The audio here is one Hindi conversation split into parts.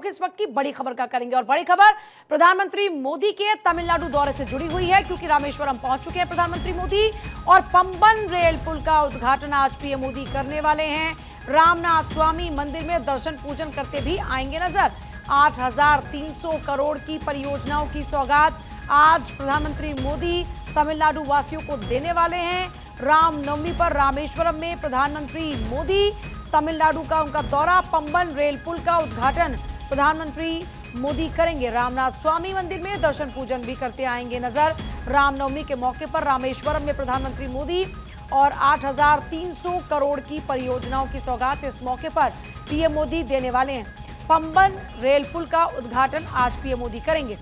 इस वक्त की बड़ी खबर का करेंगे। और बड़ी खबर प्रधानमंत्री मोदी के तमिलनाडु दौरे से जुड़ी हुई है, क्योंकि रामेश्वरम पहुंच चुके हैं प्रधानमंत्री मोदी और पंबन रेल पुल का उद्घाटन आज पीएम मोदी करने वाले हैं। रामनाथ स्वामी मंदिर में दर्शन पूजन करते भी आएंगे नजर। 8,300 करोड़ की परियोजनाओं की सौगात आज प्रधानमंत्री मोदी तमिलनाडु वासियों को देने वाले हैं। रामनवमी पर रामेश्वरम में प्रधानमंत्री मोदी तमिलनाडु का उनका दौरा, पंबन रेल पुल का उद्घाटन प्रधानमंत्री मोदी करेंगे। रामनाथ स्वामी मंदिर में दर्शन पूजन भी करते आएंगे नजर। रामनवमी के मौके पर रामेश्वरम में प्रधानमंत्री मोदी और 8,300 करोड़ की परियोजनाओं की सौगात इस मौके पर पीएम मोदी देने वाले हैं। पंबन रेल पुल का उद्घाटन आज पीएम मोदी करेंगे।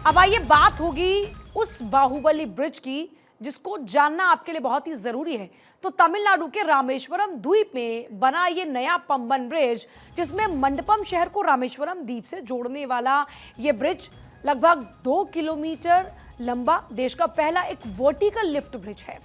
अब आइए बात होगी उस बाहुबली ब्रिज की जिसको जानना आपके लिए बहुत ही जरूरी है। तो तमिलनाडु के रामेश्वरम द्वीप में बना ये नया पंबन ब्रिज, जिसमें मंडपम शहर को रामेश्वरम द्वीप से जोड़ने वाला ये ब्रिज लगभग 2 किलोमीटर लंबा देश का पहला एक वर्टिकल लिफ्ट ब्रिज है।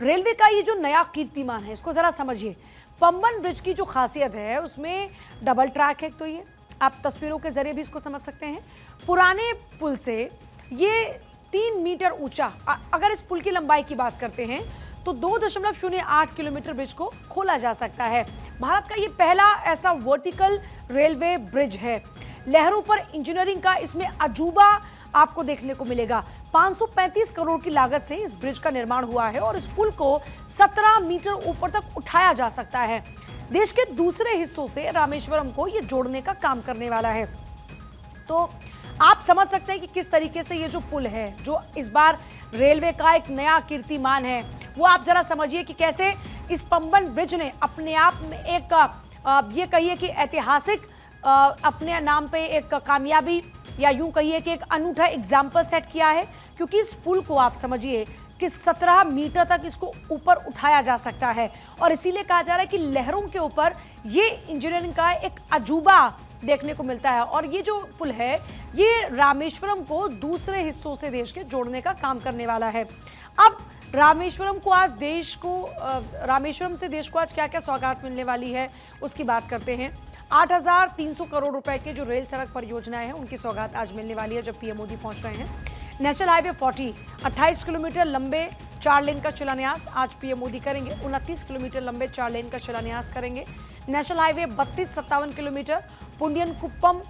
रेलवे का ये जो नया कीर्तिमान है, इसको जरा समझिए। पंबन ब्रिज की जो खासियत है उसमें डबल ट्रैक है, तो ये आप तस्वीरों के जरिए भी इसको समझ सकते हैं। पुराने पुल से ये 3 मीटर ऊंचा, अगर इस पुल की लंबाई की बात करते हैं तो 2.08 किलोमीटर ब्रिज को खोला जा सकता है। भारत का ये पहला ऐसा वर्टिकल रेलवे ब्रिज है। लहरों पर इंजीनियरिंग का इसमें अजूबा आपको देखने को मिलेगा। 535 करोड़ की लागत से इस ब्रिज का निर्माण हुआ है और इस पुल को 17 मीटर ऊपर तक उठाया जा सकता है। देश के दूसरे हिस्सों से रामेश्वरम को ये जोड़ने का काम करने वाला है। तो आप समझ सकते हैं कि किस तरीके से ये जो पुल है, जो इस बार रेलवे का एक नया कीर्तिमान है, वो आप जरा समझिए कि कैसे इस पंबन ब्रिज ने अपने आप में एक ये कहिए कि ऐतिहासिक अपने नाम पे एक कामयाबी, या यूं कहिए कि एक अनूठा एग्जाम्पल सेट किया है। क्योंकि इस पुल को आप समझिए कि 17 मीटर तक इसको ऊपर उठाया जा सकता है और इसीलिए कहा जा रहा है कि लहरों के ऊपर ये इंजीनियरिंग का एक अजूबा देखने को मिलता है। और ये जो पुल है ये रामेश्वरम को दूसरे हिस्सों से देश के जोड़ने का काम करने वाला है। अब रामेश्वरम से देश को आज क्या क्या सौगात मिलने वाली है उसकी बात करते हैं। 8,300 करोड़ रुपए के जो रेल सड़क परियोजनाएं हैं उनकी सौगात आज मिलने वाली है जब पीएम मोदी पहुंच रहे हैं। नेशनल हाईवे 40 28 किलोमीटर लंबे 4 लेन का शिलान्यास आज पीएम मोदी करेंगे। 29 किलोमीटर लंबे 4 लेन का शिलान्यास करेंगे। नेशनल हाईवे 32-57 किलोमीटर पुंडियन कुप्पम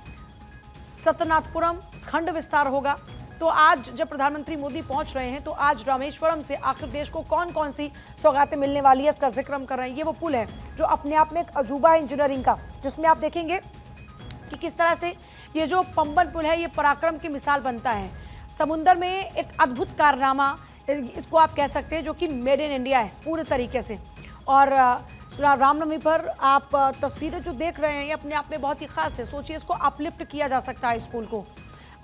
सतनाथपुरम खंड विस्तार होगा। तो आज जब प्रधानमंत्री मोदी पहुंच रहे हैं तो आज रामेश्वरम से आखिर देश को कौन कौन सी सौगातें मिलने वाली है इसका जिक्र हम कर रहे हैं। ये वो पुल है जो अपने आप में एक अजूबा है इंजीनियरिंग का, जिसमें आप देखेंगे कि किस तरह से ये जो पंबन पुल है ये पराक्रम की मिसाल बनता है। समुद्र में एक अद्भुत कारनामा इसको आप कह सकते हैं, जो कि मेड इन इंडिया है पूरे तरीके से। और रामनवमी पर आप तस्वीरें जो देख रहे हैं ये अपने आप में बहुत ही खास है। सोचिए, इसको अपलिफ्ट किया जा सकता है। इस पुल को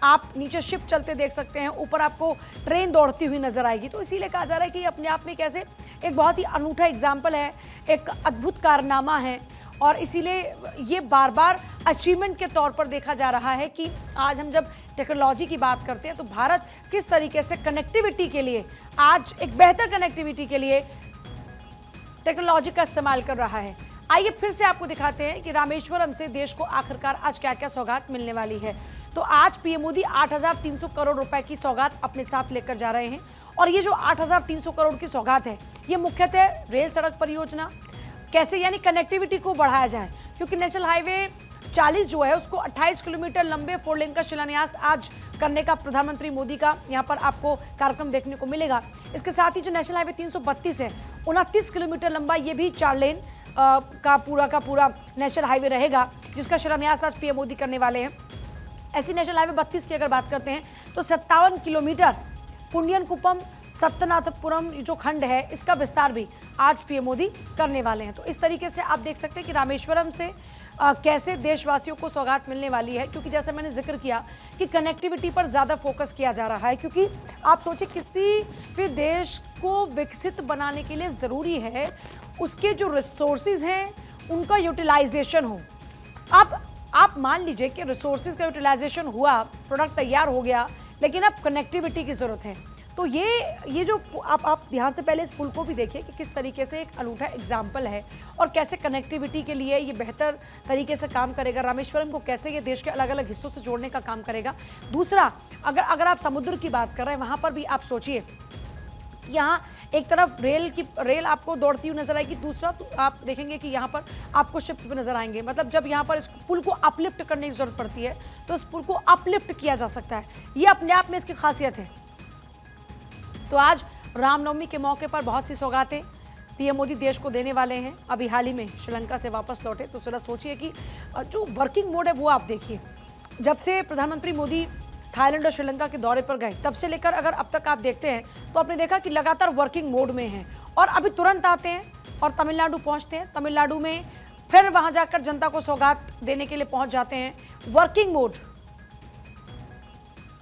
आप नीचे शिप चलते देख सकते हैं, ऊपर आपको ट्रेन दौड़ती हुई नजर आएगी। तो इसीलिए कहा जा रहा है कि अपने आप में कैसे एक बहुत ही अनूठा एग्जाम्पल है, एक अद्भुत कारनामा है। और इसीलिए ये बार बार अचीवमेंट के तौर पर देखा जा रहा है कि आज हम जब टेक्नोलॉजी की बात करते हैं तो भारत किस तरीके से कनेक्टिविटी के लिए, आज एक बेहतर कनेक्टिविटी के लिए टेक्नोलॉजी का इस्तेमाल कर रहा है। आइए फिर से आपको दिखाते हैं कि रामेश्वरम से देश को आखिरकार आज क्या क्या सौगात मिलने वाली है। तो आज पीएम मोदी 8,300 करोड़ रुपए की सौगात अपने साथ लेकर जा रहे हैं। और ये जो 8,300 करोड़ की सौगात है ये मुख्यतः रेल सड़क परियोजना, कैसे यानी कनेक्टिविटी को बढ़ाया जाए। क्योंकि नेशनल हाईवे 40 जो है उसको 28 किलोमीटर लंबे 4 लेन का शिलान्यास आज करने का प्रधानमंत्री मोदी का यहाँ पर आपको कार्यक्रम देखने को मिलेगा। इसके साथ ही जो नेशनल हाईवे 332 है 29 किलोमीटर लंबा, ये भी 4 लेन का पूरा नेशनल हाईवे रहेगा, जिसका शिलान्यास आज पीएम मोदी करने वाले हैं। ऐसी नेशनल हाईवे 32 की अगर बात करते हैं तो 57 किलोमीटर पुंडियन कुप्पम सतनाथपुरम जो खंड है इसका विस्तार भी आज पीएम मोदी करने वाले हैं। तो इस तरीके से आप देख सकते हैं कि रामेश्वरम से कैसे देशवासियों को सौगात मिलने वाली है। क्योंकि जैसे मैंने जिक्र किया कि कनेक्टिविटी पर ज़्यादा फोकस किया जा रहा है। क्योंकि आप सोचिए, किसी भी देश को विकसित बनाने के लिए ज़रूरी है उसके जो रिसोर्सेज हैं उनका यूटिलाइजेशन हो। अब आप मान लीजिए कि रिसोर्सेज का यूटिलाइजेशन हुआ, प्रोडक्ट तैयार हो गया, लेकिन अब कनेक्टिविटी की ज़रूरत है। तो ये जो आप ध्यान से पहले इस पुल को भी देखिए कि किस तरीके से एक अनूठा एग्जाम्पल है और कैसे कनेक्टिविटी के लिए ये बेहतर तरीके से काम करेगा, रामेश्वरम को कैसे ये देश के अलग अलग हिस्सों से जोड़ने का काम करेगा। दूसरा, अगर आप समुद्र की बात कर रहे हैं, वहाँ पर भी आप सोचिए, यहाँ एक तरफ रेल आपको दौड़ती हुई नजर आएगी, दूसरा तो आप देखेंगे कि यहाँ पर आपको शिप्स भी नजर आएंगे। मतलब जब यहाँ पर इस पुल को अपलिफ्ट करने की जरूरत पड़ती है तो इस पुल को अपलिफ्ट किया जा सकता है, ये अपने आप में इसकी खासियत है। तो आज रामनवमी के मौके पर बहुत सी सौगातें पीएम मोदी देश को देने वाले हैं। अभी हाल ही में श्रीलंका से वापस लौटे, तो जरा सोचिए कि जो वर्किंग मोड है वो आप देखिए। जब से प्रधानमंत्री मोदी थाईलैंड और श्रीलंका के दौरे पर गए तब से लेकर अगर अब तक आप देखते हैं तो आपने देखा कि लगातार वर्किंग मोड में हैं और अभी तुरंत आते हैं और तमिलनाडु पहुंचते हैं। तमिलनाडु में फिर वहां जाकर जनता को सौगात देने के लिए पहुंच जाते हैं। Working mode